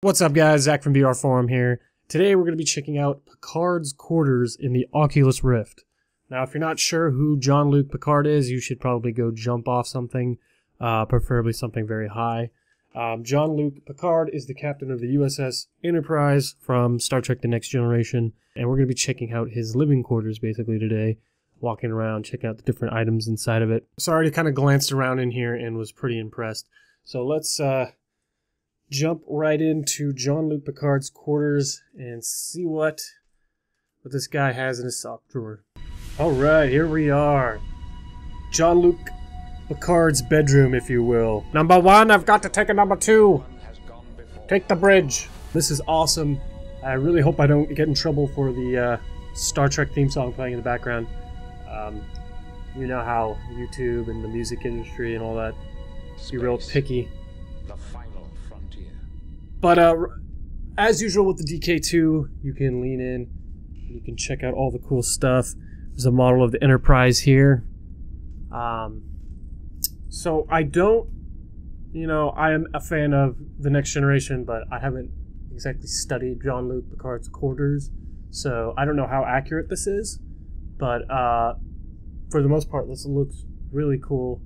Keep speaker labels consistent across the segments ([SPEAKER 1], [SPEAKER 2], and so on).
[SPEAKER 1] What's up guys, Zach from VR Forum here. Today we're going to be checking out Picard's quarters in the Oculus Rift. Now if you're not sure who Jean-Luc Picard is, you should probably go jump off something, preferably something very high. Jean-Luc Picard is the captain of the USS Enterprise from Star Trek The Next Generation, and we're going to be checking out his living quarters basically today, walking around, checking out the different items inside of it. So I already kind of glanced around in here and was pretty impressed. So let's jump right into Jean-Luc Picard's quarters and see what this guy has in his sock drawer. Alright, here we are. Jean-Luc Picard's bedroom, if you will. Number one, I've got to take a number two. Take the bridge. This is awesome. I really hope I don't get in trouble for the Star Trek theme song playing in the background. You know how YouTube and the music industry and all that be real picky. But as usual with the DK2, you can lean in, you can check out all the cool stuff. There's a model of the Enterprise here. So I don't, I am a fan of The Next Generation, but I haven't exactly studied Jean-Luc Picard's quarters, so I don't know how accurate this is, but for the most part, this looks really cool.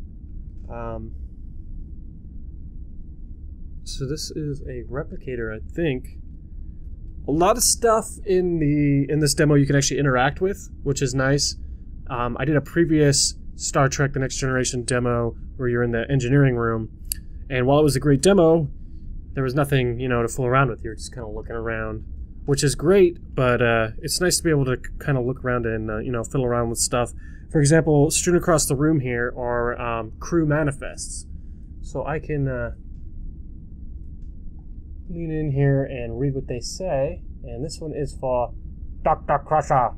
[SPEAKER 1] So this is a replicator, I think. A lot of stuff in this demo you can actually interact with, which is nice. I did a previous Star Trek The Next Generation demo where you're in the engineering room, and while it was a great demo, there was nothing, to fool around with. You're just kind of looking around, which is great, but it's nice to be able to kind of look around and, fiddle around with stuff. For example, strewn across the room here are crew manifests. So I can lean in here and read what they say, and this one is for Dr. Crusher.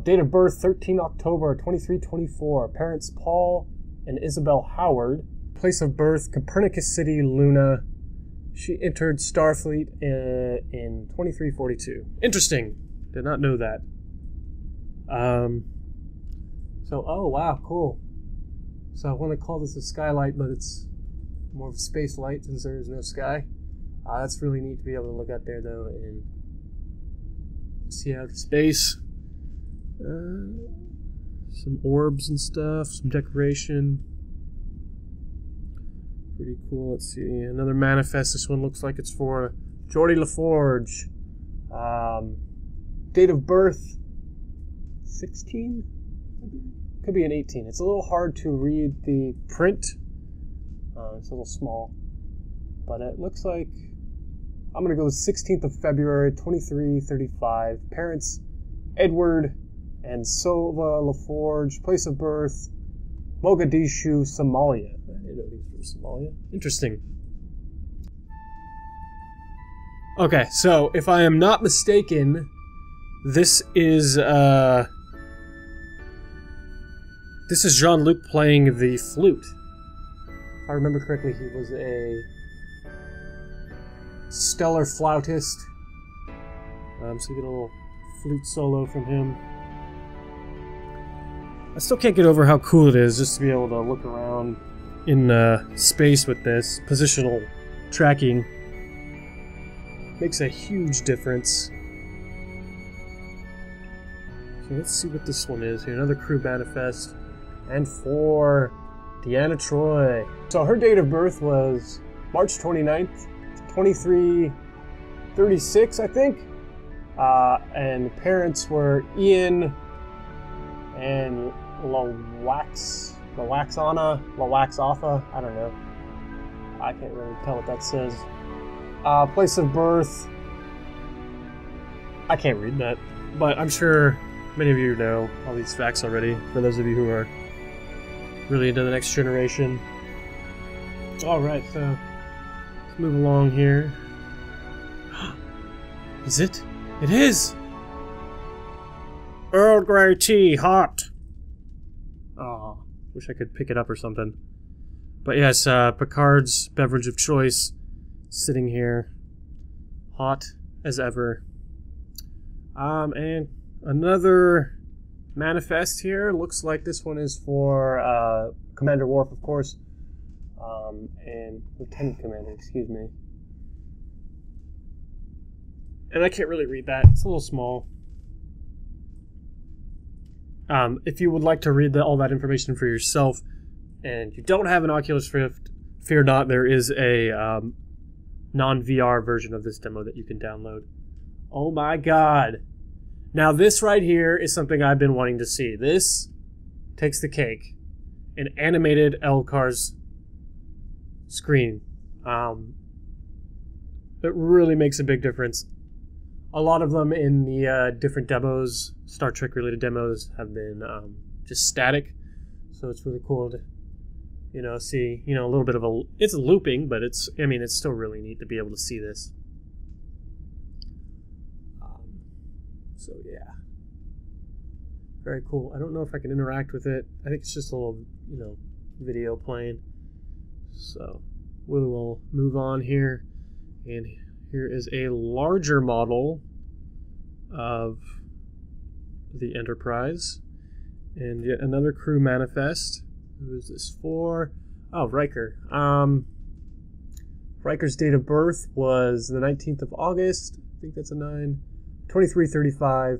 [SPEAKER 1] Date of birth 13 October 2324. Parents Paul and Isabel Howard. Place of birth Copernicus City, Luna. She entered Starfleet in 2342. Interesting. Did not know that. Oh wow, cool. So I want to call this a skylight, but it's more of a space light since there is no sky. That's really neat to be able to look out there though and see outer space. Some orbs and stuff, some decoration. Pretty cool. Let's see, another manifest. This one looks like it's for Geordi LaForge. Date of birth 16? Could be an 18. It's a little hard to read the print. It's a little small. But it looks like I'm going to go with 16th of February, 2335. Parents, Edward and Sova LaForge. Place of birth, Mogadishu, Somalia. I didn't know these were Somalia. Interesting. Okay, so if I am not mistaken, this is Jean-Luc playing the flute. If I remember correctly, he was a stellar flautist. So you get a little flute solo from him. I still can't get over how cool it is just to be able to look around in space with this. Positional tracking makes a huge difference. So let's see what this one is here. Another crew manifest. And for Deanna Troi. So her date of birth was March 29th, 2336, I think. And parents were Ian and Lawaxana, I don't know. I can't really tell what that says. Place of birth, I can't read that, but I'm sure many of you know all these facts already, for those of you who are really into The Next Generation. Alright, so let's move along here. Is it? It is! Earl Grey tea, hot! Aw, wish I could pick it up or something. But yes, Picard's beverage of choice, sitting here, hot as ever. And another manifest here. Looks like this one is for Commander Worf, of course, and Lieutenant Commander, excuse me. And I can't really read that. It's a little small. If you would like to read all that information for yourself and you don't have an Oculus Rift, fear not, there is a non-VR version of this demo that you can download. Oh my god. Now this right here is something I've been wanting to see. This takes the cake. An animated LCARS screen. It really makes a big difference. A lot of them in the different demos, Star Trek related demos, have been just static. So it's really cool to, see, a little bit of it's looping, but it's still really neat to be able to see this. So yeah. Very cool. I don't know if I can interact with it. I think it's just a little, video playing. So we will move on here. And here is a larger model of the Enterprise. And yet another crew manifest. Who is this for? Oh, Riker. Riker's date of birth was the 19th of August. I think that's a 9. 2335.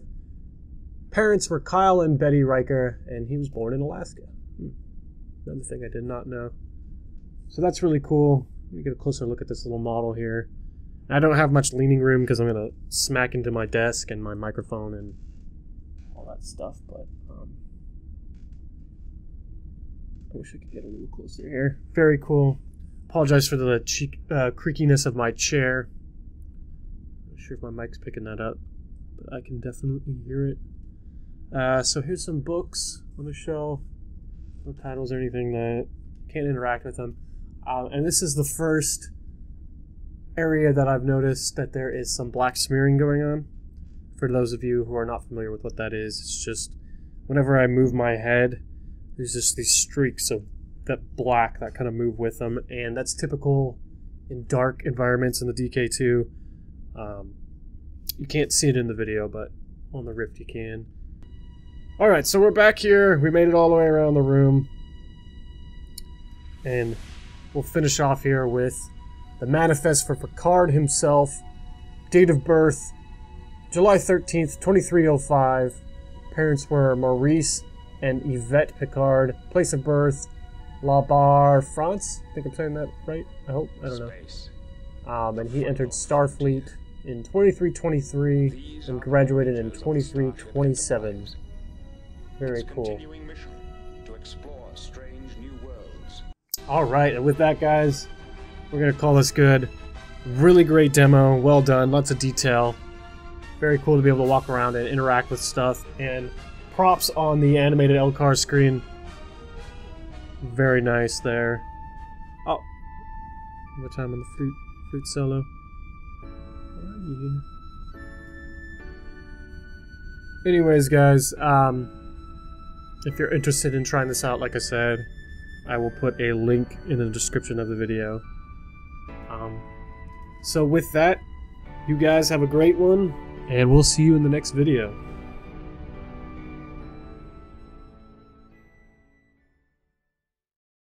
[SPEAKER 1] Parents were Kyle and Betty Riker, and he was born in Alaska. Another thing I did not know. So that's really cool. Let me get a closer look at this little model here. I don't have much leaning room because I'm going to smack into my desk and my microphone and all that stuff, but I wish I could get a little closer here. Very cool. Apologize for the creakiness of my chair. I'm not sure if my mic's picking that up, but I can definitely hear it. So here's some books on the shelf. No titles or anything that can't interact with them. And this is the first area that I've noticed that there is some black smearing going on. For those of you who are not familiar with what that is, it's just whenever I move my head, there's just these streaks of that black that kind of move with them, and that's typical in dark environments in the DK2. You can't see it in the video, but on the Rift you can. Alright, so we're back here. We made it all the way around the room. And we'll finish off here with the manifest for Picard himself. Date of birth, July 13th, 2305. Parents were Maurice and Yvette Picard. Place of birth, La Barre, France. I think I'm saying that right? I hope. I don't know. And he entered Starfleet in 2323 and graduated in 2327. Very cool. Alright, and with that, guys, we're going to call this good. Really great demo. Well done. Lots of detail. Very cool to be able to walk around and interact with stuff. And props on the animated LCAR screen. Very nice there. Oh. One time on the flute solo. Anyways, guys, if you're interested in trying this out, like I said, I will put a link in the description of the video. So with that, you guys have a great one, and we'll see you in the next video.